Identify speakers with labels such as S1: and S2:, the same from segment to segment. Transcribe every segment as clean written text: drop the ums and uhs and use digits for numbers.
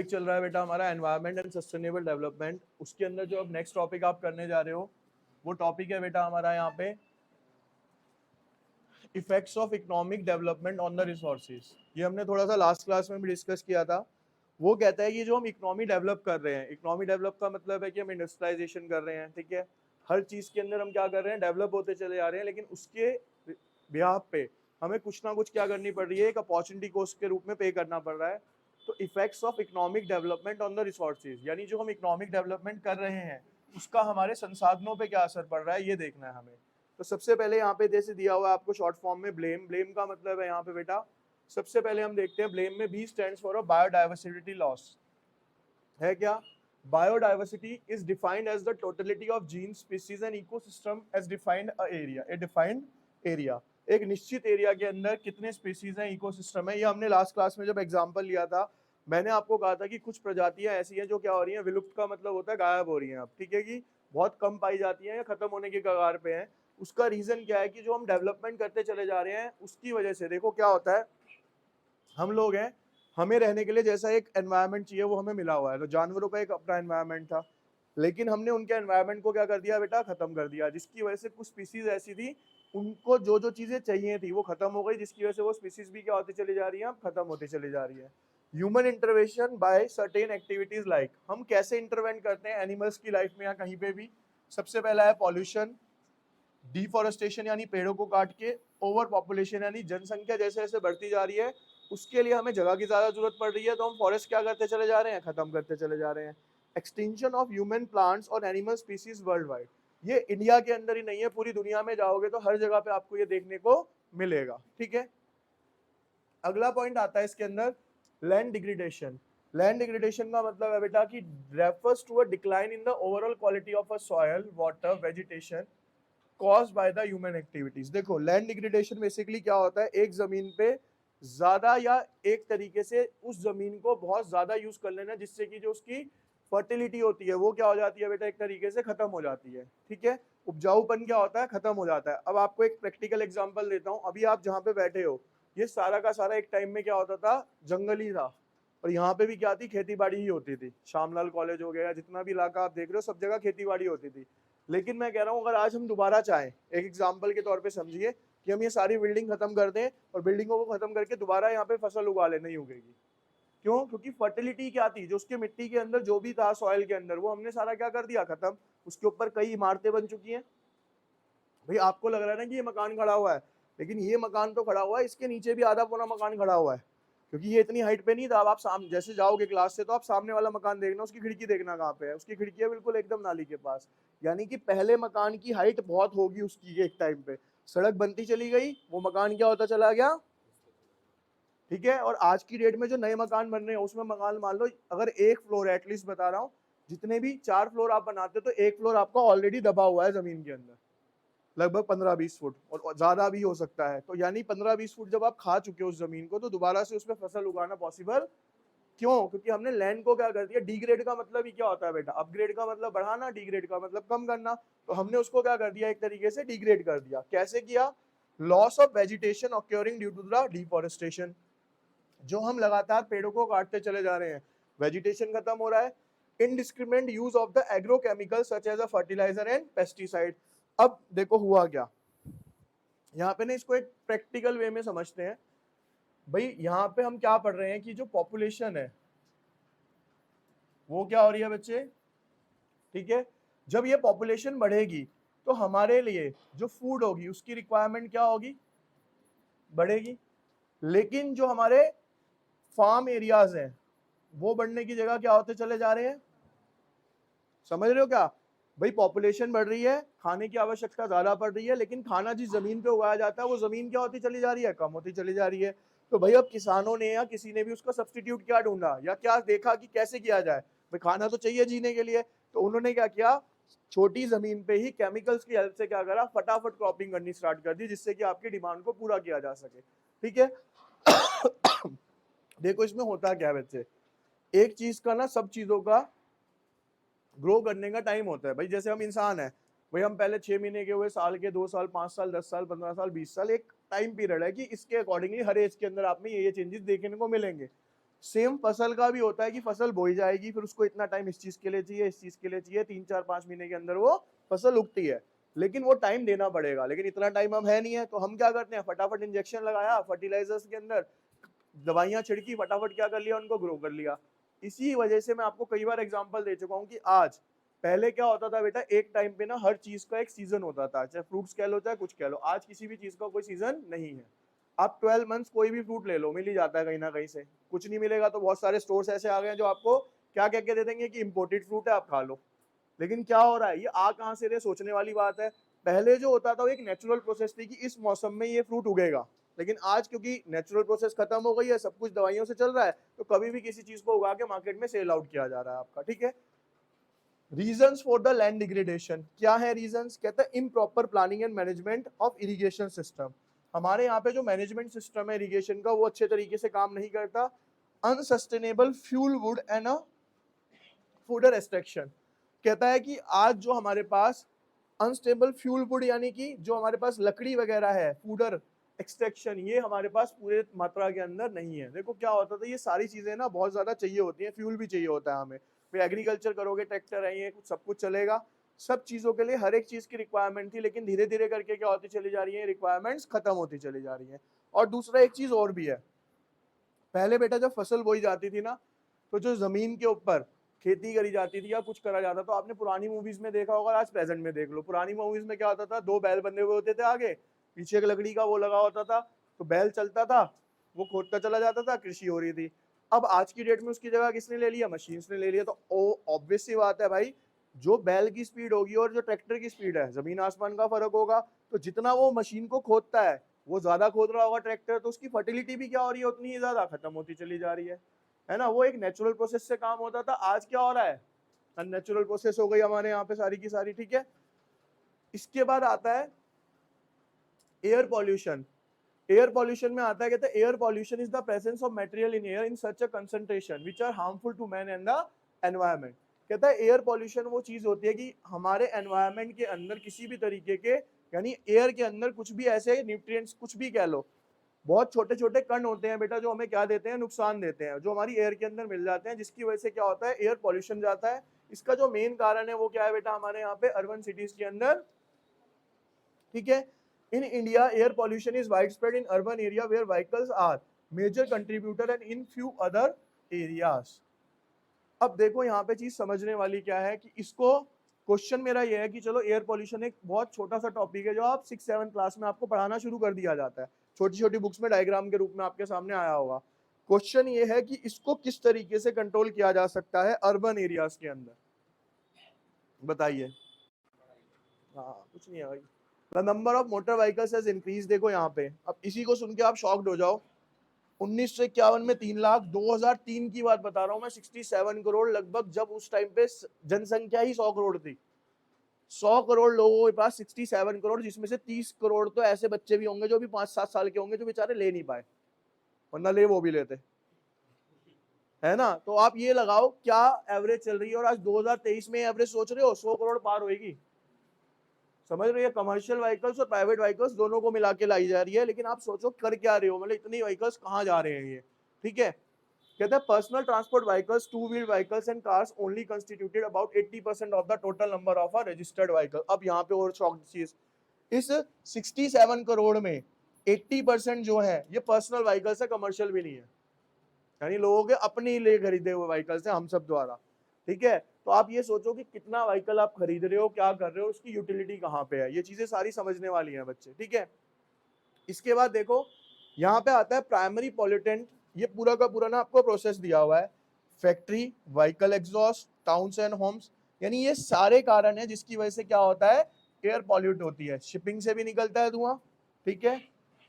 S1: Topic चल रहा है बेटा हमारा एनवायरनमेंट एंड सस्टेनेबल डेवलपमेंट। उसके अंदर जो अब नेक्स्ट टॉपिक आप करने जा रहे हो वो टॉपिक है बेटा हमारा यहाँ पे effects of economic development on the resources. ये हमने थोड़ा सा लास्ट क्लास में भी डिस्कस किया था। वो कहता है कि जो हम इकोनॉमी डेवलप कर रहे हैं, इकोनॉमी डेवलप का मतलब है कि हम इंडस्ट्रियलाइजेशन कर रहे हैं, ठीक है। हर चीज के अंदर हम क्या कर रहे हैं, डेवलप होते चले जा रहे हैं, लेकिन उसके बिहाफ पे हमें कुछ ना कुछ क्या करनी पड़ रही है, एक अपॉर्चुनिटी कॉस्ट के रूप में पे करना पड़ रहा है। तो effects of economic development on the resources, यानी जो हम इकोनॉमिक डेवलपमेंट कर रहे हैं उसका हमारे संसाधनों पे क्या असर पड़ रहा है, ये देखना है हमें। तो सबसे पहले यहाँ पे जैसे दिया हुआ है आपको शॉर्ट फॉर्म में ब्लेम। ब्लेम का मतलब है यहाँ पे बेटा, सबसे पहले हम देखते हैं ब्लेम में B stands for biodiversity loss है क्या। Biodiversity is defined as the totality of gene species and ecosystem as defined a area, a defined area. एक निश्चित एरिया के अंदर कितने स्पीसीज हैं, इकोसिस्टम है। ये हमने लास्ट क्लास में जब एग्जांपल लिया था, मैंने आपको कहा था कि कुछ प्रजातियां ऐसी हैं जो क्या हो रही हैं, विलुप्त का मतलब होता है गायब हो रही हैं अब, ठीक है, कि बहुत कम पाई जाती हैं या खत्म होने के कगार पे हैं। उसका रीजन क्या है कि जो हम डेवलपमेंट करते चले जा रहे हैं उसकी वजह से देखो क्या होता है, हम लोग हैं, हमें रहने के लिए जैसा एक एनवायरनमेंट चाहिए वो हमें मिला हुआ है। तो जानवरों का एक अपना एनवायरनमेंट था, लेकिन हमने उनके एनवायरनमेंट को क्या कर दिया बेटा, खत्म कर दिया, जिसकी वजह से कुछ स्पीसीज ऐसी थी उनको जो जो चीजें चाहिए थी वो खत्म हो गई, जिसकी वजह से वो स्पीसीज भी क्या होती चली जा रही है, अब खत्म होती चली जा रही है। Human intervention by certain activities, like हम कैसे इंटरवेंट करते हैं एनिमल्स की लाइफ में या कहीं पे भी। सबसे पहला है पॉल्यूशन, डिफॉरेस्टेशन यानी पेड़ों को काट के, ओवर पॉपुलेशन यानी जनसंख्या जैसे जैसे बढ़ती जा रही है उसके लिए हमें जगह की ज्यादा जरूरत पड़ रही है, तो हम फॉरेस्ट क्या करते चले जा रहे हैं, खत्म करते चले जा रहे हैं। एक्सटिंक्शन ऑफ ह्यूमन प्लांट्स और एनिमल स्पीसीज वर्ल्ड वाइड, ये इंडिया के अंदर ही नहीं है, पूरी दुनिया में जाओगे तो हर जगह पे आपको ये देखने को मिलेगा, ठीक है। अगला पॉइंट आता है इसके अंदर लैंड डिग्रेडेशन। लैंड डिग्रेडेशन का मतलब है बेटा कि refers to a decline in the overall quality of a soil, water, vegetation caused by the human activities. देखो लैंड डिग्रेडेशन बेसिकली क्या होता है, एक जमीन पे ज्यादा या एक तरीके से उस जमीन को बहुत ज्यादा यूज कर लेना, जिससे कि जो उसकी फर्टिलिटी होती है वो क्या हो जाती है बेटा, एक तरीके से खत्म हो जाती है, ठीक है। उपजाऊपन क्या होता है, खत्म हो जाता है। अब आपको एक प्रैक्टिकल एग्जांपल देता हूं, अभी आप जहां पे बैठे हो ये सारा का सारा एक टाइम में क्या होता था, जंगल ही था, और यहाँ पे भी क्या थी, खेती बाड़ी ही होती थी। श्यामलाल कॉलेज हो गया, जितना भी इलाका आप देख रहे हो सब जगह खेती बाड़ी होती थी। लेकिन मैं कह रहा हूँ अगर आज हम दोबारा चाहें, एक एग्जाम्पल के तौर पे समझिए कि हम ये सारी बिल्डिंग खत्म कर दें और बिल्डिंगों को खत्म करके दोबारा यहाँ पे फसल उगा ले, नहीं उगेगी। क्यों? क्योंकि फर्टिलिटी क्या थी, जो उसके मिट्टी के अंदर जो भी था सॉइल के अंदर, वो हमने सारा क्या कर दिया, खत्म। उसके ऊपर कई इमारतें बन चुकी हैं। भाई आपको लग रहा है ना कि ये मकान खड़ा हुआ है, लेकिन ये मकान तो खड़ा हुआ है, इसके नीचे भी आधा पूरा मकान खड़ा हुआ है, क्योंकि ये इतनी हाइट पे नहीं था। अब आप सामने जैसे जाओगे क्लास से तो आप सामने वाला मकान देखना, उसकी खिड़की देखना कहाँ पे है, उसकी खिड़की है बिल्कुल एकदम नाली के पास। यानी कि पहले मकान की हाइट बहुत होगी उसकी, एक टाइम पे सड़क बनती चली गई, वो मकान क्या होता चला गया, ठीक है। और आज की डेट में जो नए मकान बन रहे हैं उसमें मकान मान लो अगर एक फ्लोर, एटलीस्ट बता रहा हूँ, जितने भी 4 फ्लोर आप बनाते हो तो एक फ्लोर आपका ऑलरेडी दबा हुआ है जमीन के अंदर, लगभग 15-20 फुट, और ज्यादा भी हो सकता है। तो यानी 15-20 फुट जब आप खा चुके हो उस जमीन को, तो दोबारा से उसमें फसल उगाना पॉसिबल क्यों? क्योंकि हमने लैंड को क्या कर दिया, डिग्रेड का मतलब ही क्या होता है बेटा, अपग्रेड का मतलब बढ़ाना, डिग्रेड का मतलब कम करना। तो हमने उसको क्या कर दिया, एक तरीके से डिग्रेड कर दिया। कैसे किया? Loss of vegetation occurring due to the deforestation, जो हम लगातार पेड़ों को काटते चले जा रहे हैं, वेजिटेशन खत्म हो रहा है। Indiscriminate use of the agrochemical such as a fertiliser and pesticide. अब देखो हुआ क्या, यहाँ पे ना इसको एक प्रैक्टिकल वे में समझते हैं। भाई यहाँ पे हम क्या पढ़ रहे हैं कि जो पॉपुलेशन है वो क्या हो रही है बच्चे, ठीक है। जब ये पॉपुलेशन बढ़ेगी तो हमारे लिए जो फूड होगी उसकी रिक्वायरमेंट क्या होगी, बढ़ेगी। लेकिन जो हमारे फार्म एरियाज हैं वो बढ़ने की जगह क्या होते चले जा रहे हैं, समझ रहे हो क्या। भाई पॉपुलेशन बढ़ रही है, खाने की आवश्यकता ज्यादा पड़ रही है, लेकिन खाना जिस जमीन पे उगाया जाता है वो जमीन क्या होती चली जा रही है, कम होती चली जा रही है। तो भाई अब किसानों ने या किसी ने भी उसका सब्स्टिट्यूट क्या ढूंढा या क्या देखा कि कैसे किया जाए, भाई खाना तो चाहिए जीने के लिए। तो उन्होंने क्या किया, छोटी जमीन पे ही केमिकल्स की हेल्प से क्या करा, फटाफट क्रॉपिंग करनी स्टार्ट कर दी, जिससे कि आपकी डिमांड को पूरा किया जा सके, ठीक है। देखो इसमें होता क्या है बच्चे, एक चीज का ना सब चीजों का ग्रो करने का टाइम होता है। भाई जैसे हम इंसान है, भाई हम पहले 6 महीने के हुए, साल के, 2 साल, 5 साल, 10 साल, 15 साल, 20 साल, एक टाइम पीरियड है कि इसके अकॉर्डिंगली हर एज के अंदर आप में ये चेंजेस देखने को मिलेंगे। सेम फसल का भी होता है कि फसल बोई जाएगी, फिर उसको इतना टाइम इस चीज के लिए चाहिए, इस चीज के लिए चाहिए, 3 4 5 महीने के अंदर वो फसल उगती है, लेकिन वो टाइम देना पड़ेगा, लेकिन इतना टाइम हम है नहीं है, तो हम क्या करते हैं, फटाफट इंजेक्शन लगाया फर्टिलाइजर्स के अंदर, दवाइयां छिड़की, फटाफट क्या कर लिया, उनको ग्रो कर लिया। इसी वजह से मैं आपको कई बार एग्जांपल दे चुका हूँ कि आज, पहले क्या होता था बेटा, एक टाइम पे ना हर चीज का एक सीजन होता था, चाहे फ्रूट्स कह लो चाहे कुछ कह लो, आज किसी भी चीज का कोई सीजन नहीं है। आप 12 मंथ्स कोई भी फ्रूट ले लो, मिल ही जाता है कहीं ना कहीं से, कुछ नहीं मिलेगा तो बहुत सारे स्टोर्स ऐसे आ गए हैं जो आपको क्या कह के दे देंगे कि इम्पोर्टेड फ्रूट है, आप खा लो। लेकिन क्या हो रहा है, ये आ कहाँ से रहे, सोचने वाली बात है। पहले जो होता था वो एक नेचुरल प्रोसेस थी कि इस मौसम में ये फ्रूट उगेगा, लेकिन आज क्योंकि नेचुरल प्रोसेस खत्म हो गई है, सब कुछ दवाइयों से चल रहा है, तो कभी भी किसी चीज को उगा के मार्केट में सेल आउट किया जा रहा है आपका, ठीक है। Reasons for the land degradation क्या है, रीजंस कहता है improper planning and management of irrigation system. हमारे यहाँ पे जो मैनेजमेंट सिस्टम है इरिगेशन का, वो अच्छे तरीके से काम नहीं करता। Unsustainable fuel wood and fodder extraction कहता है कि आज जो हमारे पास अनस्टेबल फ्यूल वुड यानी कि जो हमारे पास लकड़ी वगैरह है, फूडर एक्सट्रैक्शन, ये हमारे पास पूरे मात्रा के अंदर नहीं है। देखो क्या होता था, ये सारी चीजें ना बहुत ज्यादा चाहिए होती हैं, फ्यूल भी चाहिए होता है हमें, फिर एग्रीकल्चर करोगे, ट्रैक्टर है, ये सब कुछ चलेगा, सब चीजों के लिए हर एक चीज की रिक्वायरमेंट थी, लेकिन धीरे धीरे करके क्या होती चली जा रही है, रिक्वायरमेंट्स खत्म होती चली जा रही है। और दूसरा एक चीज और भी है, पहले बेटा जब फसल बोई जाती थी ना, तो जो जमीन के ऊपर खेती करी जाती थी या कुछ करा जाता, तो आपने पुरानी मूवीज में देखा होगा, आज प्रेजेंट में देख लो, पुरानी मूवीज में क्या होता था, 2 बैल बंधे हुए होते थे आगे, पीछे एक लकड़ी का वो लगा होता था, तो बैल चलता था, वो खोदता चला जाता था, कृषि हो रही थी। अब आज की डेट में उसकी जगह किसने ले लिया, मशीन्स ने ले लिया। तो ऑब्वियस सी बात है भाई, जो बैल की स्पीड होगी और जो ट्रैक्टर की स्पीड है, जमीन आसमान का फर्क होगा। तो जितना वो मशीन को खोदता है, वो ज्यादा खोद रहा होगा ट्रैक्टर, तो उसकी फर्टिलिटी भी क्या हो रही है, उतनी ही ज्यादा खत्म होती चली जा रही है ना। वो एक नेचुरल प्रोसेस से काम होता था, आज क्या हो रहा है, अननेचुरल प्रोसेस हो गई हमारे यहाँ पे सारी की सारी, ठीक है। इसके बाद आता है एयर पॉल्यूशन। एयर पॉल्यूशन में आता है, कहते हैं air pollution is the presence of material in air in such a concentration which are harmful to man and the environment. कहता है एयर पॉल्यूशन वो चीज होती है कि हमारे एनवायरनमेंट के अंदर किसी भी तरीके के, यानी एयर के अंदर कुछ भी ऐसे न्यूट्रिएंट्स, कुछ भी कह लो, बहुत छोटे छोटे कण होते हैं बेटा, जो हमें क्या देते हैं, नुकसान देते हैं, जो हमारी एयर के अंदर मिल जाते हैं, जिसकी वजह से क्या होता है, एयर पॉल्यूशन जाता है। इसका जो मेन कारण है वो क्या है बेटा, हमारे यहाँ पे अर्बन सिटीज के अंदर, ठीक है। In India air pollution is widespread in urban area where vehicles are major contributor and in few other areas. अब देखो यहाँ पे चीज समझने वाली क्या है कि इसको, क्वेश्चन मेरा ये है कि चलो एयर पॉल्यूशन एक बहुत छोटा सा टॉपिक है, जो आप 6 7 क्लास में आपको पढ़ाना शुरू कर दिया जाता है, छोटी छोटी बुक्स में डायग्राम के रूप में आपके सामने आया होगा। क्वेश्चन ये है कि इसको किस तरीके से कंट्रोल किया जा सकता है अर्बन एरियाज के अंदर, बताइए। हाँ कुछ नहीं है भाई। The number of motor vehicles has increase, देखो यहाँ पे, अब इसी को सुन के आप शॉक्ड हो जाओ। 1951 में 3 लाख, 2003 की बात बता रहा हूँ मैं, 67 करोड़ लगभग, जब उस टाइम पे जनसंख्या ही 100 करोड़ थी। 100 करोड़ लोगों के पास 67 करोड़, जिसमें से 30 करोड़ तो ऐसे बच्चे भी होंगे जो भी 5 7 साल के होंगे, जो बेचारे ले नहीं पाए, वरना ले वो भी लेते, है ना। तो आप ये लगाओ क्या एवरेज चल रही है, और आज 2023 में एवरेज सोच रहे हो 100 करोड़ पार होगी, समझ रहे हो। कमर्शियल व्हीकल्स और प्राइवेट व्हीकल्स दोनों को मिला के लाई जा रही है, लेकिन आप सोचो कर क्या रहे हो, मतलब इतनी व्हीकल्स कहाँ जा रहे हैं ये, ठीक है। कहते हैं personal transport vehicles, two wheel vehicles and cars only constituted about 80% of the total number of a registered vehicle. अब यहाँ पे और शॉक चीज, इस 67 करोड़ में 80% जो है ये पर्सनल व्हीकल्स है, कमर्शियल भी नहीं है, यानी लोगों के अपने लिए खरीदे हुए व्हीकल्स हैं हम सब द्वारा, ठीक है। तो आप ये सोचो कि कितना व्हीकल आप खरीद रहे हो, क्या कर रहे हो, उसकी यूटिलिटी कहाँ पे है, ये चीजें सारी समझने वाली हैं बच्चे, ठीक है। इसके बाद देखो यहाँ पे आता है प्राइमरी पॉल्यूटेंट, ये पूरा का पूरा ना आपको प्रोसेस दिया हुआ है, factory, vehicle exhaust, towns and homes, यानी ये सारे कारण है जिसकी वजह से क्या होता है, एयर पॉल्यूट होती है। शिपिंग से भी निकलता है धुआं, ठीक है।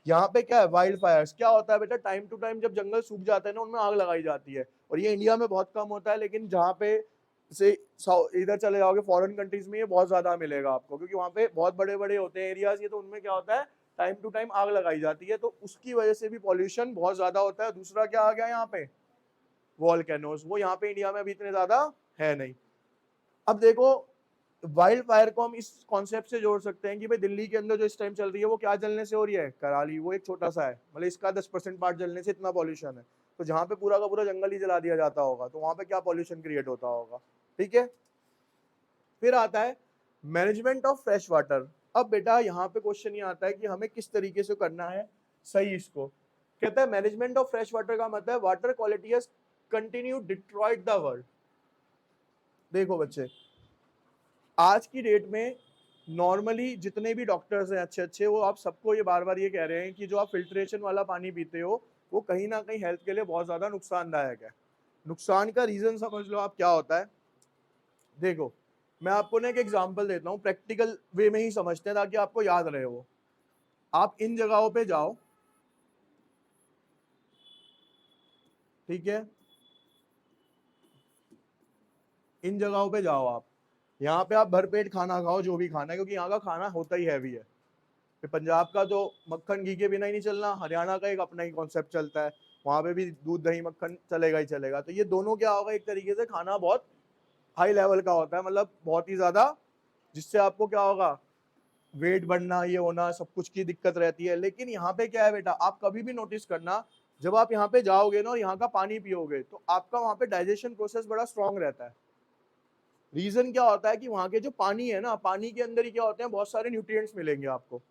S1: यहाँ पे क्या है, वाइल्ड फायर्स, क्या होता है बेटा, टाइम टू टाइम जब जंगल सूख जाते हैं ना, उनमें आग लगाई जाती है, और ये इंडिया में बहुत कम होता है, लेकिन जहाँ पे से इधर चले जाओगे फॉरेन कंट्रीज में ये बहुत ज्यादा मिलेगा आपको, क्योंकि वहाँ पे बहुत बड़े बड़े होते हैं एरियाज ये, तो उनमें क्या होता है, टाइम टू टाइम आग लगाई जाती है, तो उसकी वजह से भी पॉल्यूशन बहुत ज्यादा होता है। दूसरा क्या आ गया यहाँ पे, वॉल्केनोस, वो यहाँ पे इंडिया में अभी इतने ज्यादा है नहीं। अब देखो वाइल्ड फायर को हम इस कॉन्सेप्ट से जोड़ सकते हैं कि भाई दिल्ली के अंदर जो इस टाइम चल रही है वो क्या जलने से हो रही है, कराली, वो एक छोटा सा है, मतलब इसका 10% पार्ट जलने से इतना पॉल्यूशन है। तो जहाँ पे पूरा का पूरा जंगल ही जला दिया जाता होगा तो वहाँ पे क्या पॉल्यूशन क्रिएट होता होगा, ठीक है। फिर आता है मैनेजमेंट ऑफ फ्रेश वाटर। अब बेटा यहाँ पे क्वेश्चन ये आता है कि हमें किस तरीके से करना है सही इसको। कहता है मैनेजमेंट ऑफ फ्रेश वाटर का मतलब है water quality has continue destroyed the world. देखो बच्चे, आज की डेट में नॉर्मली जितने भी डॉक्टर्स हैं अच्छे अच्छे, वो आप सबको ये बार बार ये कह रहे हैं कि जो आप फिल्ट्रेशन वाला पानी पीते हो वो कहीं ना कहीं हेल्थ के लिए बहुत ज़्यादा नुकसानदायक है। नुकसान का रीज़न समझ लो आप क्या होता है। देखो, मैं आपको ना एक एग्जांपल देता हूँ, प्रैक्टिकल वे में ही समझते हैं ताकि आपको याद रहे वो। आप इन जगहों पे जाओ, ठीक है, इन जगहों पे जाओ आप, यहाँ पे आप भरपेट खाना खाओ जो भी खाना है, क्योंकि यहाँ का खाना होता ही हैवी है। फिर पंजाब का तो मक्खन घी के बिना ही नहीं चलना, हरियाणा का एक अपना ही कॉन्सेप्ट चलता है, वहाँ पे भी दूध दही मक्खन चलेगा ही चलेगा। तो ये दोनों क्या होगा, एक तरीके से खाना बहुत हाई लेवल का होता है, मतलब बहुत ही ज़्यादा, जिससे आपको क्या होगा, वेट बढ़ना, ये होना, सब कुछ की दिक्कत रहती है। लेकिन यहाँ पे क्या है बेटा, आप कभी भी नोटिस करना, जब आप यहाँ पे जाओगे ना और यहाँ का पानी पियोगे तो आपका वहाँ पे डाइजेशन प्रोसेस बड़ा स्ट्रांग रहता है। रीजन क्या होता है कि वहाँ के जो पानी है ना, पानी के अंदर ही क्या होते हैं, बहुत सारे न्यूट्रिएंट्स मिलेंगे आपको।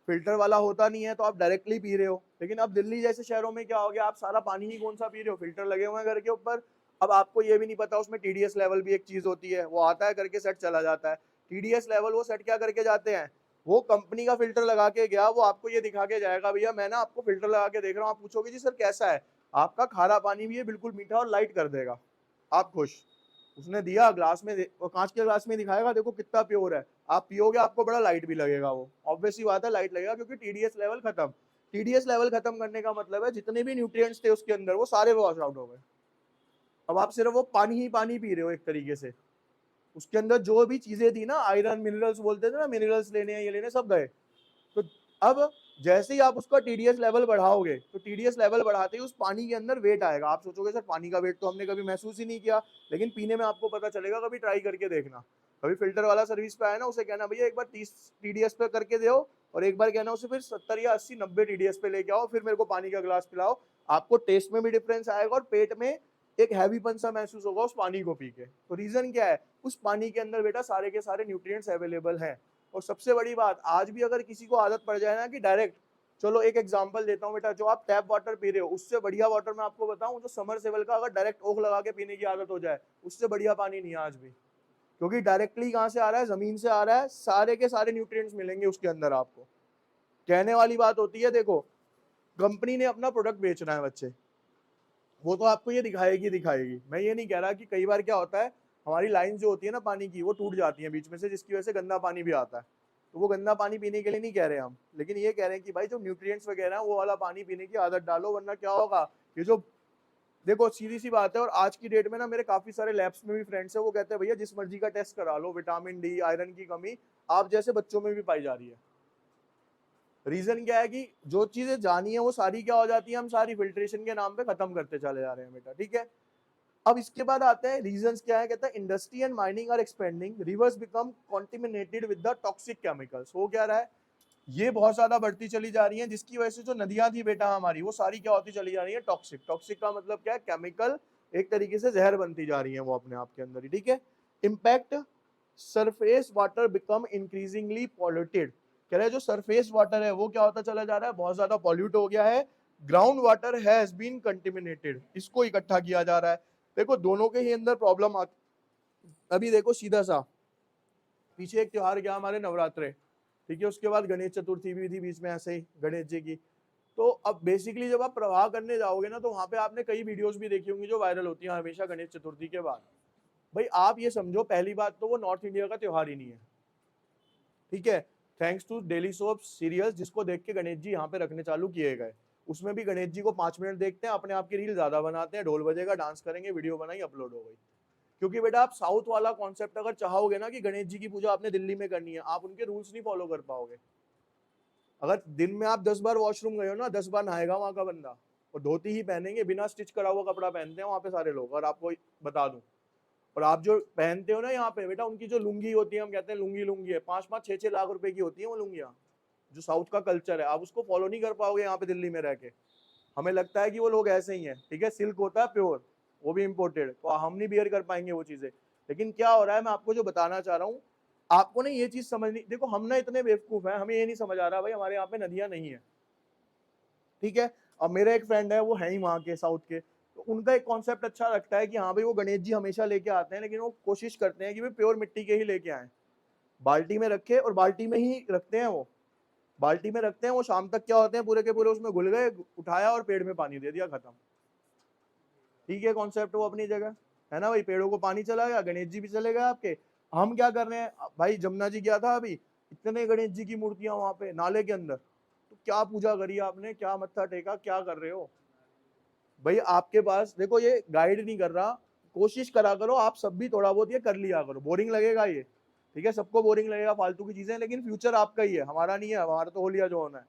S1: फिल्टर वाला होता नहीं है तो आप डायरेक्टली पी रहे हो। लेकिन अब दिल्ली जैसे शहरों में क्या हो गया, आप सारा पानी ही कौन सा पी रहे हो, फिल्टर लगे हुए हैं घर के ऊपर। अब आपको ये भी नहीं पता उसमें टीडीएस लेवल भी एक चीज होती है, वो आता है करके सेट चला जाता है। टीडीएस लेवल वो सेट क्या करके जाते हैं, वो कंपनी का फिल्टर लगा के गया, वो आपको ये दिखा के जाएगा, भैया मैं ना आपको फिल्टर लगा के देख रहा हूँ। आप पूछोगे जी सर कैसा है, आपका खारा पानी भी है, बिल्कुल मीठा और लाइट कर देगा, आप खुश। उसने दिया ग्लास में, कांच के ग्लास में दिखाएगा, देखो कितना प्योर है, आप पियोगे आपको बड़ा लाइट भी लगेगा, वो ऑब्वियस ही बात है लाइट लगेगा, क्योंकि टीडीएस लेवल खत्म। टीडीएस लेवल खत्म करने का मतलब है जितने भी न्यूट्रिएंट्स थे उसके अंदर वो सारे वॉश आउट हो गए। अब आप सिर्फ वो पानी ही पानी पी रहे हो एक तरीके से, उसके अंदर जो भी चीजें थी ना, आयरन मिनरल्स बोलते थे ना, मिनरल्स लेने हैं ये लेने, सब गए। तो अब जैसे ही आप उसका टीडीएस लेवल बढ़ाओगे तो टीडीएस लेवल बढ़ाते ही उस पानी के अंदर वेट आएगा। आप सोचोगे सर पानी का वेट तो हमने कभी महसूस ही नहीं किया, लेकिन पीने में आपको पता चलेगा, कभी ट्राई करके देखना। कभी फिल्टर वाला सर्विस पे आया ना, उसे कहना भैया एक बार 30 टीडीएस पे करके दो, और एक बार कहना उसे फिर 70 या 80 90 टीडीएस पे लेके आओ, फिर मेरे को पानी का गिलास पिलाओ। आपको टेस्ट में भी डिफरेंस आएगा और पेट में एक हैवीपन सा महसूस होगा उस पानी को पी के। तो रीजन क्या है, उस पानी के अंदर बेटा सारे के सारे न्यूट्रिएंट्स अवेलेबल हैं। और सबसे बड़ी बात, आज भी अगर किसी को आदत पड़ जाए ना कि डायरेक्ट, चलो एक एग्जांपल देता हूँ बेटा, जो आप टैप वाटर पी रहे हो उससे बढ़िया वाटर मैं आपको बताऊं, जो समरसेबल का अगर डायरेक्ट ओख लगा के पीने की आदत हो जाए, उससे बढ़िया पानी नहीं है आज भी। क्योंकि डायरेक्टली कहाँ से आ रहा है, जमीन से आ रहा है, सारे के सारे न्यूट्रिएंट्स मिलेंगे उसके अंदर आपको। कहने वाली बात होती है, देखो कंपनी ने अपना प्रोडक्ट बेचना है बच्चे, वो तो आपको ये दिखाएगी दिखाएगी। मैं ये नहीं कह रहा कि कई बार क्या होता है, हमारी लाइन जो होती है ना पानी की, वो टूट जाती है बीच में से, जिसकी वजह से गंदा पानी भी आता है। तो वो गंदा पानी पीने के लिए नहीं कह रहे हम, लेकिन ये कह रहे हैं कि भाई जो न्यूट्रिएंट्स वगैरह है वो वाला पानी पीने की आदत डालो, वरना क्या होगा, ये जो, देखो सीधी सी बात है। और आज की डेट में ना मेरे काफी सारे लैब्स में भी फ्रेंड्स है, वो कहते हैं भैया जिस मर्जी का टेस्ट करा लो, विटामिन डी आयरन की कमी आप जैसे बच्चों में भी पाई जा रही है। रीजन क्या है कि जो चीजें जानी है वो सारी क्या हो जाती है, हम सारी फिल्ट्रेशन के नाम पे खत्म करते चले जा रहे हैं बेटा, ठीक है। अब इसके बाद आते हैं रीजंस क्या है, कहता है industry and mining are expanding, rivers become contaminated with the toxic chemicals. हो क्या रहा है, ये बहुत ज्यादा बढ़ती चली जा रही है, जिसकी वजह से जो नदियां थी बेटा हमारी, वो सारी क्या होती चली जा रही है, टॉक्सिक। टॉक्सिक का मतलब क्या है, केमिकल, एक तरीके से जहर बनती जा रही है वो अपने आप के अंदर ही, ठीक है। Impact surface water become increasingly polluted. कह रहे हैं जो सरफेस वाटर है वो क्या होता चला जा रहा है, बहुत ज्यादा पॉल्यूट हो गया है। ग्राउंड वाटर हैज बीन कंटिमिनेटेड, इसको इकट्ठा किया जा रहा है। देखो दोनों के ही अंदर प्रॉब्लम आती। अभी देखो सीधा सा, पीछे एक त्योहार गया हमारे नवरात्रे, ठीक है, उसके बाद गणेश चतुर्थी भी थी बीच में ऐसे ही गणेश जी की। तो अब बेसिकली जब आप प्रवाह करने जाओगे ना, तो वहां पे आपने कई वीडियोस भी देखी होंगी जो वायरल होती हैं हमेशा गणेश चतुर्थी के बाद। भाई आप ये समझो, पहली बात तो वो नॉर्थ इंडिया का त्योहार ही नहीं है, ठीक है। Thanks to daily soap serials, जिसको देख के गणेश जी यहाँ पे रखने चालू किए गए। उसमें भी गणेश जी को 5 मिनट देखते हैं, अपने आप की रील ज्यादा बनाते हैं, ढोल बजेगा डांस करेंगे, वीडियो बनाई अपलोड हो गई। क्योंकि बेटा आप साउथ वाला कॉन्सेप्ट अगर चाहोगे ना कि गणेश जी की पूजा आपने दिल्ली में करनी है, आप उनके रूल्स नहीं फॉलो कर पाओगे। अगर दिन में आप 10 बार वॉशरूम गए हो ना, 10 बार नहाएगा वहां का बंदा, और धोती ही पहनेंगे, बिना स्टिच करा हुआ कपड़ा पहनते हैं वहां पे सारे लोग, और आपको बता दूं। और आप जो पहनते हो ना यहाँ पे बेटा, उनकी जो लुंगी होती है, हम कहते हैं लुंगी लुंगी है, 5-5 6-6 लाख रुपए की होती है वो लुंगियाँ। जो साउथ का कल्चर है, आप उसको फॉलो नहीं कर पाओगे यहाँ पे दिल्ली में रह के। हमें लगता है कि वो लोग ऐसे ही हैं, ठीक है, सिल्क होता है प्योर, वो भी इम्पोर्टेड, तो हम नहीं बियर कर पाएंगे वो चीजें। लेकिन क्या हो रहा है, मैं आपको जो बताना चाह रहा हूँ, आपको ना ये चीज समझनी, देखो हम ना इतने बेवकूफ हैं, हमें ये नहीं समझ आ रहा भाई हमारे यहाँ पे नदियां नहीं है, ठीक है। अब मेरा एक फ्रेंड है, वो है ही वहाँ के साउथ के, तो उनका एक कॉन्सेप्ट अच्छा लगता है कि हाँ भाई वो गणेश जी हमेशा लेके आते हैं, लेकिन वो कोशिश करते हैं कि भाई प्योर मिट्टी के ही लेके आए, बाल्टी में रखे और बाल्टी में ही रखते हैं, वो बाल्टी में रखते हैं, वो शाम तक क्या होते हैं पूरे के पूरे उसमें घुल गए, उठाया और पेड़ में पानी दे दिया, खत्म। ठीक है, कॉन्सेप्ट वो अपनी जगह है ना भाई, पेड़ों को पानी चला गया, गणेश जी भी चले गए आपके। हम क्या कर रहे हैं भाई, जमुना जी गया था अभी, इतने गणेश जी की मूर्तियां वहां पे नाले के अंदर, तो क्या पूजा करी आपने, क्या मत्था टेका, क्या कर रहे हो भाई? आपके पास देखो, ये गाइड नहीं कर रहा, कोशिश करा करो आप सब भी थोड़ा बहुत ये कर लिया करो, बोरिंग लगेगा ये, ठीक है, सबको बोरिंग लगेगा फालतू की चीजें, लेकिन फ्यूचर आपका ही है, हमारा नहीं है, हमारा तो हो लिया जो होना है।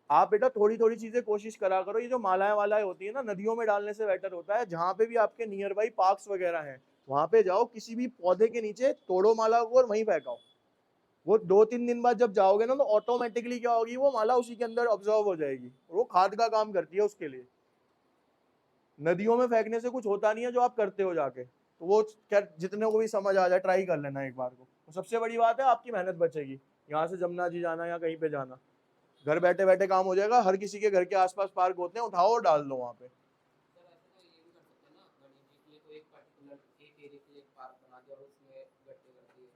S1: आप बेटा थोड़ी थोड़ी चीजें कोशिश करा करो, ये जो मालाएं वालाएं होती है ना, नदियों में डालने से बेटर होता है, जहाँ पे भी आपके नियर बाई पार्क्स वगैरह हैं, वहां पे जाओ, किसी भी पौधे के नीचे तोड़ो माला को और वहीं फेंकाओ। वो 2-3 दिन बाद जब जाओगे ना, तो ऑटोमेटिकली क्या होगी, वो माला उसी के अंदर ऑब्जॉर्व हो जाएगी, वो खाद का काम करती है उसके लिए। नदियों में फेंकने से कुछ होता नहीं है जो आप करते हो जाके, तो वो क्या, जितने को भी समझ आ जाए ट्राई कर लेना एक बार को, तो सबसे बड़ी बात है आपकी मेहनत बचेगी, यहाँ से जमुना जी जाना या कहीं पे जाना, घर बैठे बैठे काम हो जाएगा, हर किसी के घर के आसपास पार्क होते हैं, उठाओ और डाल दो वहाँ पे।
S2: सर ऐसे तो ये भी कर सकते हैं ना, गणेश जी के लिए तो एक पर्टिकुलर एक एरिया के लिए एक पार्क बना दिया और उसमें गड्ढे कर दिए।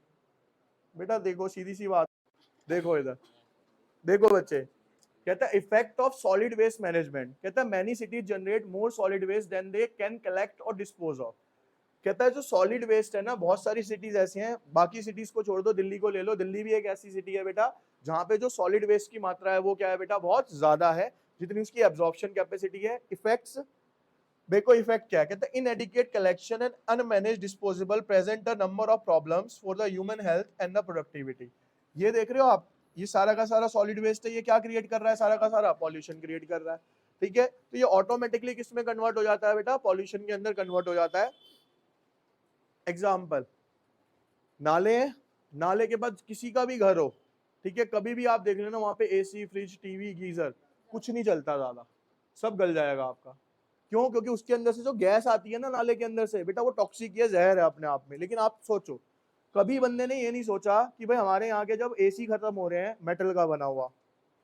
S1: बेटा देखो सीधी सी बात, देखो इधर, देखो बच्चे, कहता है effect of solid waste management, कहता है many cities generate more solid waste than they can collect or dispose of. कहता है जो सॉलिड वेस्ट है ना, बहुत सारी सिटीज ऐसी हैं, बाकी सिटीज को छोड़ दो, दिल्ली को ले लो, दिल्ली भी एक ऐसी सिटी है बेटा जहाँ पे जो सॉलिड वेस्ट की मात्रा है वो क्या है बेटा, बहुत ज्यादा है, जितनी उसकी एब्जॉर्प्शन कैपेसिटी है। इफेक्ट्स देखो, इफेक्ट क्या है, कहते हैं inadequate collection and unmanaged disposable present a number of problems for the human health and the productivity. ये देख रहे हो आप, ये सारा का सारा सॉलिड वेस्ट है, ये क्या क्रिएट कर रहा है, सारा का सारा पॉल्यूशन क्रिएट कर रहा है, ठीक है। तो ये ऑटोमेटिकली किस में कन्वर्ट हो जाता है बेटा, पॉल्यूशन के अंदर कन्वर्ट हो जाता है। एग्जाम्पल, नाले हैं, नाले के बाद किसी का भी घर हो, ठीक है, कभी भी आप देख लेना वहां पे एसी फ्रिज टीवी गीजर कुछ नहीं चलता ज्यादा, सब गल जाएगा आपका। क्यों? क्योंकि उसके अंदर से जो गैस आती है ना नाले के अंदर से बेटा, वो टॉक्सिक है, जहर है अपने आप में। लेकिन आप सोचो, कभी बंदे ने ये नहीं सोचा कि भाई हमारे यहाँ के जब एसी खत्म हो रहे हैं मेटल का बना हुआ,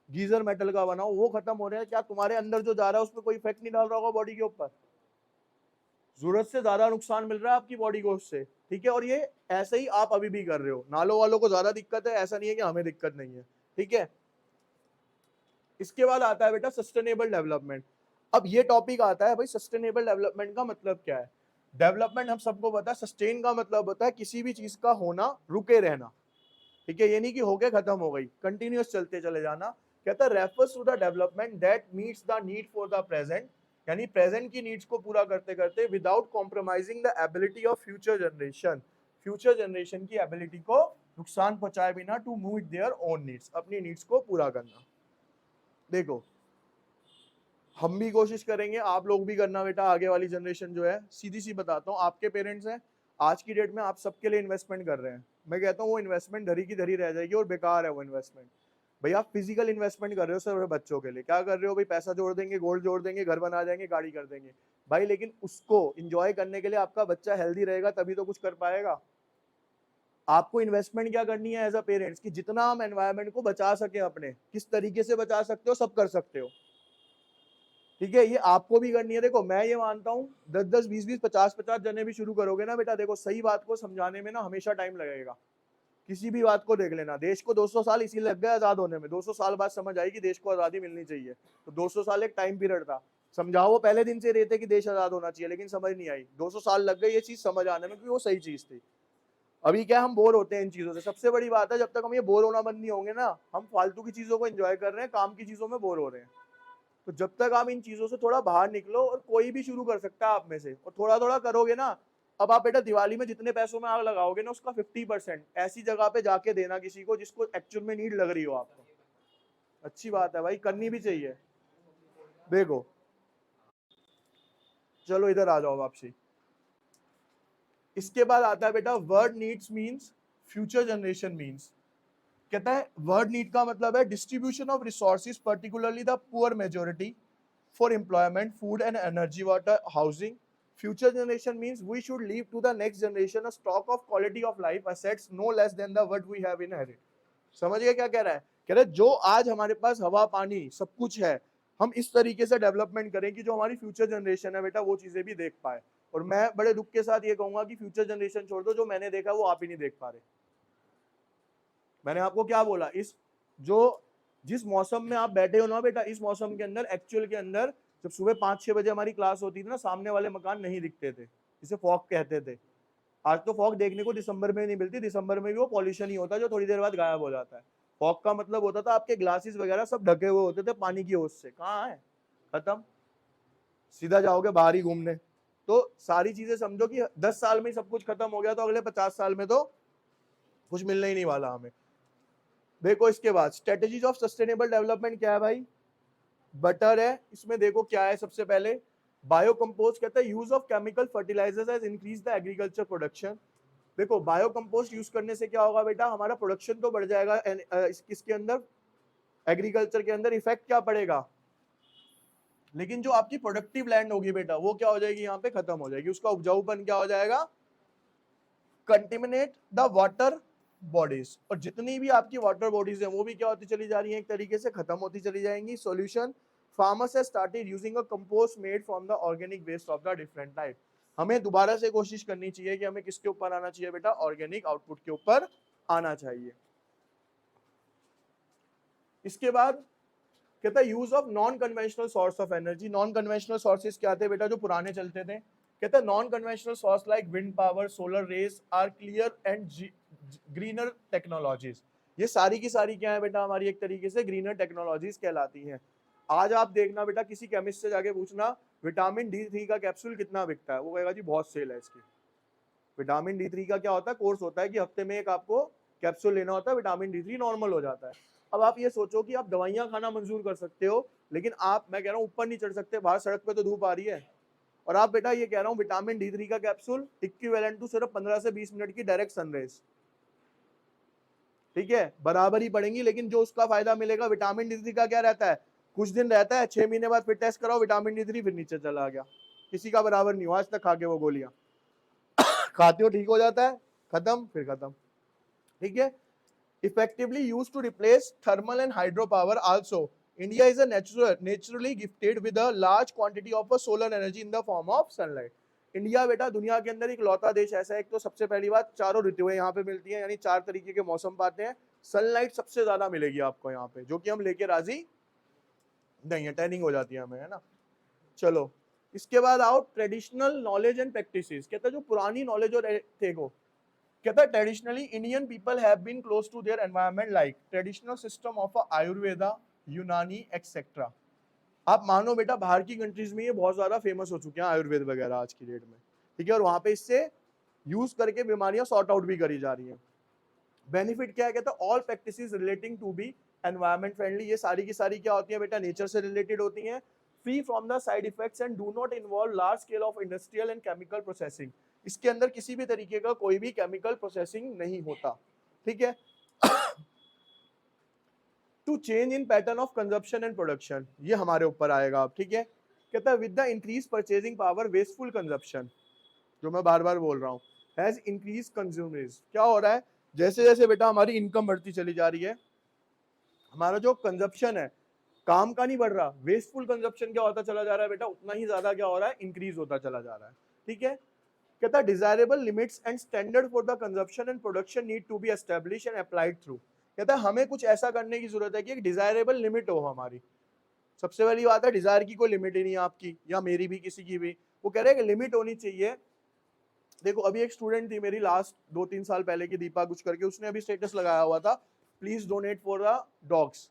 S1: गीजर मेटल का बना हुआ, वो खत्म हो रहे हैं, क्या तुम्हारे अंदर जो जा रहा है उसमें कोई इफेक्ट नहीं डाल रहा होगा बॉडी के ऊपर? जरूरत से ज्यादा नुकसान मिल रहा है आपकी बॉडी को उससे, ठीक है। और ये ऐसे ही आप अभी भी कर रहे हो, नालों वालों को ज्यादा दिक्कत है, ऐसा नहीं है कि हमें दिक्कत नहीं है, ठीक है। इसके बाद आता है बेटा सस्टेनेबल डेवलपमेंट। अब ये टॉपिक आता है भाई, सस्टेनेबल डेवलपमेंट का मतलब क्या है? डेवलपमेंट हम सबको पता है, सस्टेन का मतलब होता है किसी भी चीज का होना, रुके रहना, ठीक है, ये नहीं कि हो गए खत्म हो गई, कंटिन्यूअस चलते चले जाना। कहता है refers to the development that meets the need for the present, यानी प्रेजेंट की नीड्स को पूरा करते करते without compromising the ability of future generation, future generation की एबिलिटी को नुकसान पहुंचाए बिना, to meet their own needs, अपनी नीड्स को पूरा करना। देखो हम भी कोशिश करेंगे, आप लोग भी करना बेटा, आगे वाली जनरेशन जो है, सीधी सी बताता हूँ, आपके पेरेंट्स हैं, आज की डेट में आप सबके लिए इन्वेस्टमेंट कर रहे हैं, मैं कहता हूँ वो इन्वेस्टमेंट धरी की धरी रह जाएगी और बेकार है वो इन्वेस्टमेंट। भाई आप फिजिकल इन्वेस्टमेंट कर रहे हो सिर्फ बच्चों के लिए, क्या कर रहे हो भाई, पैसा जोड़ देंगे, गोल्ड जोड़ देंगे, घर बना जाएंगे, गाड़ी कर देंगे भाई, लेकिन उसको इंजॉय करने के लिए आपका बच्चा हेल्दी रहेगा तभी तो कुछ कर पाएगा। आपको इन्वेस्टमेंट क्या करनी है एज अ पेरेंट्स, कि जितना हम एनवायरनमेंट को बचा सके, अपने किस तरीके से बचा सकते हो सब कर सकते हो, ठीक है, ये आपको भी करनी है। देखो मैं ये मानता हूँ 10-10 20-20 50-50 जने भी शुरू करोगे ना बेटा, देखो सही बात को समझाने में ना हमेशा टाइम लगेगा। किसी भी बात को देख लेना, देश को 200 साल इसी लग गए आजाद होने में, 200 साल बाद समझ आई कि देश को आजादी मिलनी चाहिए, तो 200 साल एक टाइम पीरियड था। समझाओ वो पहले दिन से रहते कि देश आजाद होना चाहिए, लेकिन समझ नहीं आई, 200 साल लग गए ये चीज समझ आने में, क्योंकि वो सही चीज थी। अभी क्या हम बोर होते हैं इन चीजों से, सबसे बड़ी बात है जब तक हम ये बोर होना बंद नहीं होंगे ना, हम फालतू की चीजों को एंजॉय कर रहे हैं, काम की चीजों में बोर हो रहे हैं। तो जब तक आप इन चीजों से थोड़ा बाहर निकलो, और कोई भी शुरू कर सकता है आप में से, और थोड़ा थोड़ा करोगे ना, अब आप बेटा दिवाली में जितने पैसों में आग लगाओगे ना, उसका 50% ऐसी जगह पे जाके देना किसी को जिसको एक्चुअल में नीड लग रही हो आपको। अच्छी बात है भाई, करनी भी चाहिए। देखो चलो इधर आ जाओ वापसी। इसके बाद आता है बेटा word needs means future generation means. कहता है वर्ड नीड का मतलब है distribution of resources particularly the poor majority, for employment, food and energy, water, housing. Future generation means we should leave to the next generation a stock of quality of life assets no less than the what we have inherited. समझ गए क्या कह रहा है? कह रहा है जो आज हमारे पास हवा पानी सब कुछ है, हम इस तरीके से डेवलपमेंट करें कि जो हमारी फ्यूचर जनरेशन है बेटा वो चीजें भी देख पाए। और मैं बड़े दुख के साथ ये कहूंगा कि फ्यूचर जनरेशन छोड़ दो, जो मैंने देखा वो आप ही नहीं देख पा रहे। मैंने आपको क्या बोला, इस जो जिस मौसम में आप बैठे हो ना बेटा, इस मौसम के अंदर एक्चुअल के अंदर जब सुबह 5-6 बजे हमारी क्लास होती थी ना, सामने वाले मकान नहीं दिखते थे, जिसे फॉग कहते थे। आज तो फॉग देखने को दिसंबर में नहीं मिलती, दिसंबर में भी वो पॉल्यूशन ही होता है जो थोड़ी देर बाद गायब हो जाता है। फॉग का मतलब होता था आपके ग्लासेस वगैरह सब ढके हुए होते थे पानी की ओस से, कहाँ है, खत्म, सीधा जाओगे बाहर ही घूमने। तो सारी चीजें समझो कि 10 साल में सब कुछ खत्म हो गया तो अगले 50 साल में तो कुछ मिलने ही नहीं वाला हमें। देखो इसके बाद स्ट्रेटेजीज ऑफ सस्टेनेबल डेवलपमेंट क्या है भाई, बटर है, इसमें देखो क्या है, सबसे पहले बायो कंपोस्ट कहता है use of chemical fertilisers has increase the agriculture production. देखो बायो कंपोस्ट यूज करने से क्या होगा बेटा, हमारा प्रोडक्शन तो बढ़ जाएगा, इसके अंदर एग्रीकल्चर के अंदर इफेक्ट क्या पड़ेगा, लेकिन जो आपकी प्रोडक्टिव लैंड होगी बेटा वो क्या हो जाएगी, यहाँ पे खत्म हो जाएगी, उसका उपजाऊपन क्या हो जाएगा, कंटेमिनेट द वाटर बॉडीज, और जितनी भी आपकी वाटर बॉडीज है वो भी क्या होती चली जा रही है, एक तरीके से खत्म होती चली जाएंगी। Solution, farmers have started using a compost made from the organic waste of the different type. हमें दोबारा से कोशिश करनी चाहिए कि हमें किसके ऊपर आना चाहिए बेटा, ऑर्गेनिक आउटपुट के ऊपर आना चाहिए। इसके बाद कहता है use of non conventional source of energy. Non conventional sources क्या थे बेटा, जो पुराने चलते थे, कहता है non conventional source like wind power, solar rays are clear and greener technologies. ये सारी की सारी क्या है बेटा, हमारी एक तरीके से ग्रीनर टेक्नोलॉजीज कहलाती हैं। आज आप देखना बेटा, किसी केमिस्ट से जाके पूछना विटामिन D3 का कैप्सूल कितना बिकता है, वो कहेगा जी बहुत सेल है इसकी। विटामिन D3 का क्या होता है, कोर्स होता है कि हफ्ते में एक आपको कैप्सूल लेना होता है, विटामिन D3 नॉर्मल हो जाता है। अब आप ये सोचो कि आप दवाइयां खाना मंजूर कर सकते हो, लेकिन आप, मैं कह रहा हूँ ऊपर नहीं चढ़ सकते, बाहर सड़क पे तो धूप आ रही है, और आप बेटा ये कह रहा हूँ विटामिन D3 का कैप्सूल इक्विवेलेंट टू सिर्फ 15 से 20 मिनट की डायरेक्ट सनरेज, ठीक है, बराबर ही पड़ेंगी, लेकिन जो उसका फायदा मिलेगा विटामिन D3 का क्या रहता है, कुछ दिन रहता है, 6 महीने बाद फिर टेस्ट कराओ विटामिन D3 फिर नीचे चला गया, किसी का बराबर नहीं हुआ आज तक खा के वो गोलियां खाते हो ठीक हो जाता है, खत्म, फिर खत्म, ठीक है। effectively used to replace thermal and hydropower also. India is a naturally gifted with a large quantity of a solar energy in the form of sunlight. India बेटा दुनिया के अंदर एक लौता देश ऐसा है, एक तो सबसे पहली बात चारों ऋतुएं यहाँ पे मिलती हैं, यानी 4 तरीके के मौसम पाते हैं, सनलाइट सबसे ज्यादा मिलेगी आपको यहाँ पे, जो कि हम लेके राजी नहीं है, टैनिंग हो जाती है हमें, है ना। चलो इसके बाद आओ ट्रेडिशनल नॉलेज एंड प्रैक्टिसेस। कहता है जो पुरानी नॉलेज और देखो, कहता है traditionally Indian people have been close to their environment like traditional system of Ayurveda, Unani et cetera. आप मानो बेटा बाहर की कंट्रीज में ये बहुत ज्यादा फेमस हो चुके हैं आयुर्वेद वगैरह आज की डेट में, ठीक है, और वहां पे इससे यूज करके बीमारियां सॉर्ट आउट भी करी जा रही हैं। बेनिफिट क्या है, कहता है all practices relating to be environment friendly. ये सारी की सारी क्या होती है बेटा, नेचर से रिलेटेड होती हैं, free from the side effects and do not involve large scale of industrial and chemical processing. इसके अंदर किसी भी तरीके का कोई भी केमिकल प्रोसेसिंग नहीं होता, ठीक है। To change in pattern of consumption and production, ये हमारे ऊपर आएगा अब, ठीक है। कहता है with the increase purchasing power wasteful consumption, जो मैं बार बार बोल रहा हूँ, हैज इंक्रीज कंज्यूमर्स। क्या हो रहा है, जैसे जैसे बेटा हमारी इनकम बढ़ती चली जा रही है, हमारा जो कंजप्शन है काम का नहीं बढ़ रहा, वेस्टफुल कंजप्शन क्या होता चला जा रहा है बेटा, उतना ही ज्यादा क्या हो रहा है, इंक्रीज होता चला जा रहा है, ठीक है। कहता है desirable limits and standard for the consumption and production need to be establish and applied through. कहता है हमें कुछ ऐसा करने की जरूरत है कि एक डिजायरेबल लिमिट हो हमारी। सबसे पहली बात है डिजायर की कोई लिमिट ही नहीं है आपकी या मेरी भी, किसी की भी, वो कह रहे हैं कि लिमिट होनी चाहिए। देखो अभी एक स्टूडेंट थी मेरी लास्ट 2-3 साल पहले की, दीपा कुछ करके, उसने अभी स्टेटस लगाया हुआ था please donate for the dogs,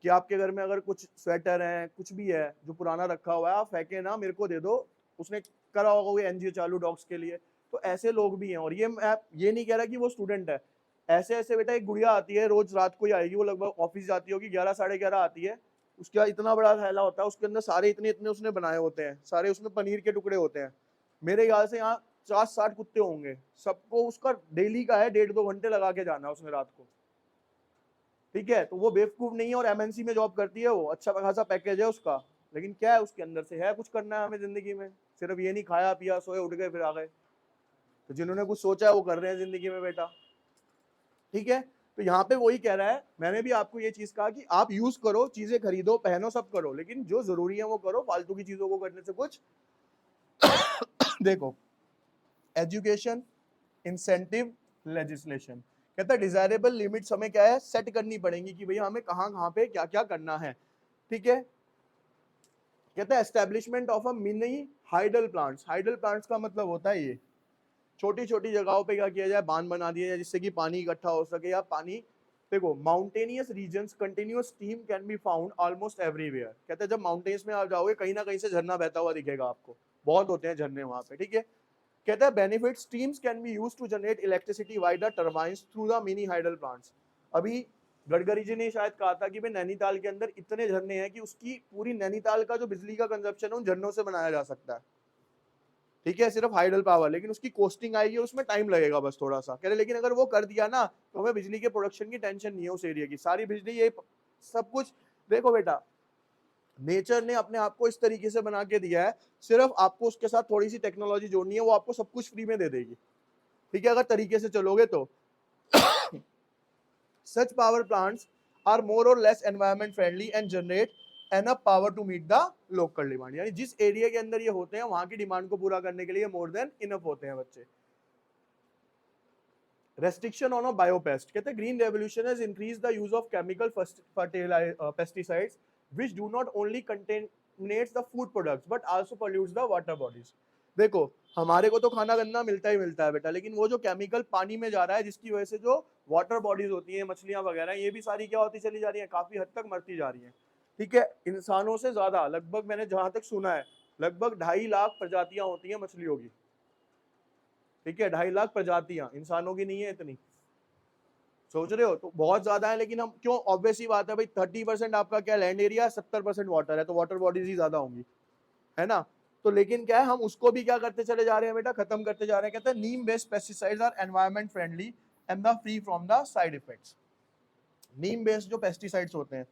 S1: कि आपके घर में अगर कुछ स्वेटर है कुछ भी है जो पुराना रखा हुआ है आप फेंके ना, मेरे को दे दो। उसने करा होगा वो एनजीओ चालू डॉग्स के लिए। तो ऐसे लोग भी हैं, और ये मैं ये नहीं कह रहा कि वो स्टूडेंट है, ऐसे ऐसे बेटा एक गुड़िया आती है रोज रात को ही आएगी, वो लगभग ऑफिस जाती होगी 11-11:30 आती है, उसका इतना बड़ा थैला होता है, उसके अंदर सारे इतने इतने उसने बनाए होते हैं, सारे उसमें पनीर के टुकड़े होते हैं, मेरे ख्याल से यहाँ 50-60 कुत्ते होंगे, सबको उसका डेली का है 1.5-2 घंटे लगा के जाना उसने रात को, ठीक है। तो वो बेवकूफ नहीं है, और एमएनसी में जॉब करती है वो, अच्छा खासा पैकेज है उसका, लेकिन क्या है उसके अंदर से, है कुछ करना है हमें जिंदगी में, सिर्फ ये नहीं खाया पिया सोए उठ गए फिर आ गए। तो जिन्होंने कुछ सोचा है वो कर रहे हैं जिंदगी में बेटा, ठीक है। तो यहाँ पे वही कह रहा है, मैंने भी आपको ये चीज कहा कि आप यूज करो, चीजें खरीदो पहनो सब करो, लेकिन जो जरूरी है वो करो, फालतू की चीजों को करने से कुछ देखो एजुकेशन, इंसेंटिव, लेजिस्लेशन, कहता है डिजायरेबल लिमिट्स हमें क्या है सेट करनी पड़ेंगी कि भैया हमें कहाँ कहाँ पे क्या क्या करना है, ठीक है। कहता है establishment of a mini hydel plants, hydel plants का मतलब होता है ये छोटी छोटी जगहों पे क्या किया जाए, बांध बना दिया जाए जिससे कि पानी इकट्ठा हो सके, या पानी देखो mountainous regions continuous stream can be found almost everywhere, कहते हैं जब माउंटेन्स में आप जाओगे कहीं ना कहीं से झरना बहता हुआ दिखेगा आपको, बहुत होते हैं झरने वहां पे, ठीक है। कहता है benefit streams can be used to generate electricity by the turbines through the mini hydel plants. अभी गडकरी जी ने शायद कहा था कि भाई नैनीताल के अंदर इतने झरने हैं कि उसकी पूरी नैनीताल का जो बिजली का कंजप्शन है उन झरनों से बनाया जा सकता है, ठीक है, सिर्फ हाइडल पावर, लेकिन उसकी कॉस्टिंग आएगी उसमें टाइम लगेगा बस थोड़ा सा, कह रहे लेकिन अगर वो कर दिया ना तो हमें बिजली के प्रोडक्शन की टेंशन नहीं है उस एरिया की, सारी बिजली ये सब कुछ। देखो बेटा नेचर ने अपने आप को इस तरीके से बना के दिया है, सिर्फ आपको उसके साथ थोड़ी सी टेक्नोलॉजी जोड़नी है, वो आपको सब कुछ फ्री में दे देगी, ठीक है, अगर तरीके से चलोगे तो। Such power plants are more or less environment friendly and generate enough power to meet the local demand, यानी जिस एरिया के अंदर ये होते हैं वहां की डिमांड को पूरा करने के लिए मोर देन इनफ होते हैं बच्चे। रेस्ट्रिक्शन ऑन अ बायोपेस्ट, कहते हैं green revolution has increased the use of chemical pesticides which do not only contaminates the food products but also pollutes the water bodies. देखो हमारे को तो खाना गंदा मिलता ही मिलता है बेटा, लेकिन वो जो केमिकल पानी में जा रहा है जिसकी वजह से जो वाटर बॉडीज होती हैं मछलियां वगैरह, ये भी सारी क्या होती चली जा रही है, काफी हद तक मरती जा रही है, ठीक है। इंसानों से ज्यादा, लगभग मैंने जहां तक सुना है लगभग 2.5 लाख प्रजातियां होती हैं मछलियों की, ठीक है, 2.5 लाख प्रजातियां, इंसानों की नहीं है इतनी, सोच रहे हो, तो बहुत ज्यादा है। लेकिन हम क्यों, ऑब्वियस ही बात है भाई 30% आपका क्या लैंड एरिया, 70% वाटर है, तो वाटर बॉडीज ही ज्यादा होंगी, है ना। तो लेकिन क्या है हम उसको भी क्या करते चले जा रहे हैं बेटा, खत्म करते जा रहे हैं। कहते हैं neem based pesticides are environment friendly and the free from the side effects. Neem based जो पेस्टिसाइड्स होते हैं,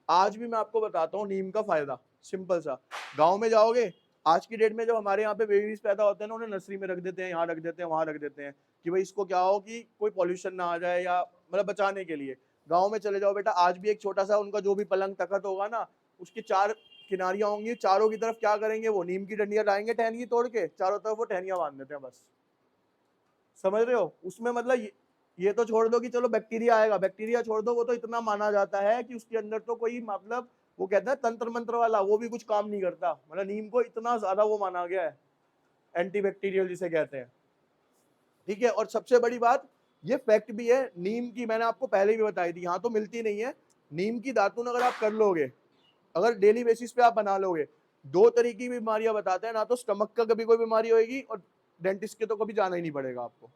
S1: आज भी मैं आपको बताता हूँ नीम का फायदा, सिंपल सा। गांव में जाओगे, आज की डेट में जब हमारे यहाँ पे बेबीज पैदा होते हैं ना, उन्हें नर्सरी में रख देते हैं, यहाँ रख देते हैं, वहां रख देते हैं कि भाई इसको क्या हो कि कोई पॉल्यूशन ना आ जाए, या मतलब बचाने के लिए। गाँव में चले जाओ बेटा, आज भी एक छोटा सा उनका जो भी पलंग तखत होगा ना, उसकी 4 किनारियां होंगी, चारों की तरफ क्या करेंगे, वो नीम की डंडियां लाएंगे टहनी तोड़ के, चारों तरफ वो टहनियां बांध देते हैं बस, समझ रहे हो। उसमें मतलब ये तो छोड़ दो कि चलो बैक्टीरिया आएगा, बैक्टीरिया छोड़ दो, वो तो इतना माना जाता है कि उसके अंदर तो कोई मतलब वो कहते हैं तंत्र मंत्र वाला, वो भी कुछ काम नहीं करता, मतलब नीम को इतना ज्यादा वो माना गया है, एंटीबैक्टीरियल जिसे कहते हैं, ठीक है। और सबसे बड़ी बात ये फैक्ट भी है, नीम की मैंने आपको पहले भी बताई थी, यहाँ तो मिलती नहीं है, नीम की दातुन अगर आप कर लोगे, अगर डेली बेसिस पे आप बना लोगे, 2 तरीके की बीमारियां बताते हैं, ना तो स्टमक का कभी कोई बीमारी होगी, और डेंटिस्ट के तो कभी जाना ही नहीं पड़ेगा आपको,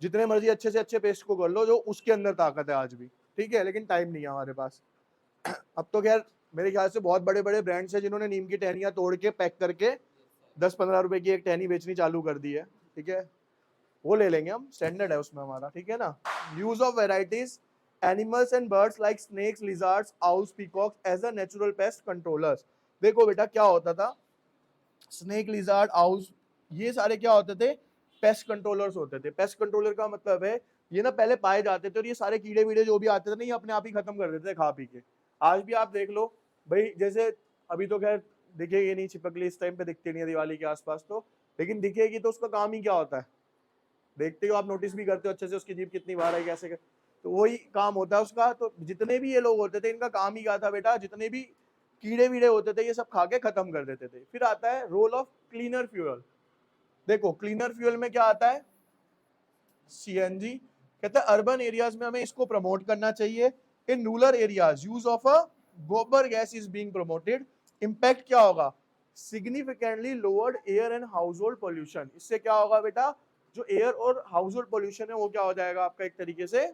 S1: जितने मर्जी अच्छे से अच्छे पेस्ट को कर लो, जो उसके अंदर ताकत है आज भी, ठीक है, लेकिन टाइम नहीं है हमारे पास। अब तो खैर मेरे ख्याल से बहुत बड़े बड़े ब्रांड्स हैं जिन्होंने नीम की टहनियां तोड़ के पैक करके 10-15 रुपए की एक टहनी बेचनी चालू कर दी है, ठीक है, वो ले लेंगे हम, स्टैंडर्ड है उसमें हमारा, ठीक है ना। Use of varieties animals and birds like snakes, lizards, owls, peacocks as a natural pest controllers. देखो बेटा क्या होता था, स्नेक, लिजर्ड, आउल्स, ये सारे क्या होते थे, पेस्ट कंट्रोलर्स होते थे। पेस्ट कंट्रोलर का मतलब है ये ना पहले पाए जाते थे और ये सारे कीड़े वीड़े जो भी आते थे ना, ये अपने आप ही खत्म कर देते थे खा पी के। आज भी आप देख लो भाई, जैसे अभी तो खैर दिखेगी नहीं, छिपकली इस टाइम पे दिखती नहीं है दिवाली के आसपास तो, लेकिन दिखेगी तो उसका काम ही क्या होता है, देखते हो आप, नोटिस भी करते हो अच्छे से उसकी जीभ कितनी बार है कैसे तो वही काम होता है उसका। तो जितने भी ये लोग होते थे इनका काम ही क्या था बेटा, जितने भी कीड़े वीड़े होते थे ये सब खा के खत्म कर देते थे। फिर आता है रोल ऑफ क्लीनर फ्यूल। देखो क्लीनर फ्यूल में क्या आता है, सीएनजी। कहता है अर्बन एरियाज में हमें इसको प्रमोट करना चाहिए, in rural areas use of a gobar gas is being promoted. Impact क्या होगा, significantly lowered air and household pollution. इससे क्या होगा बेटा, जो एयर और हाउस होल्ड पॉल्यूशन है वो क्या हो जाएगा आपका एक तरीके से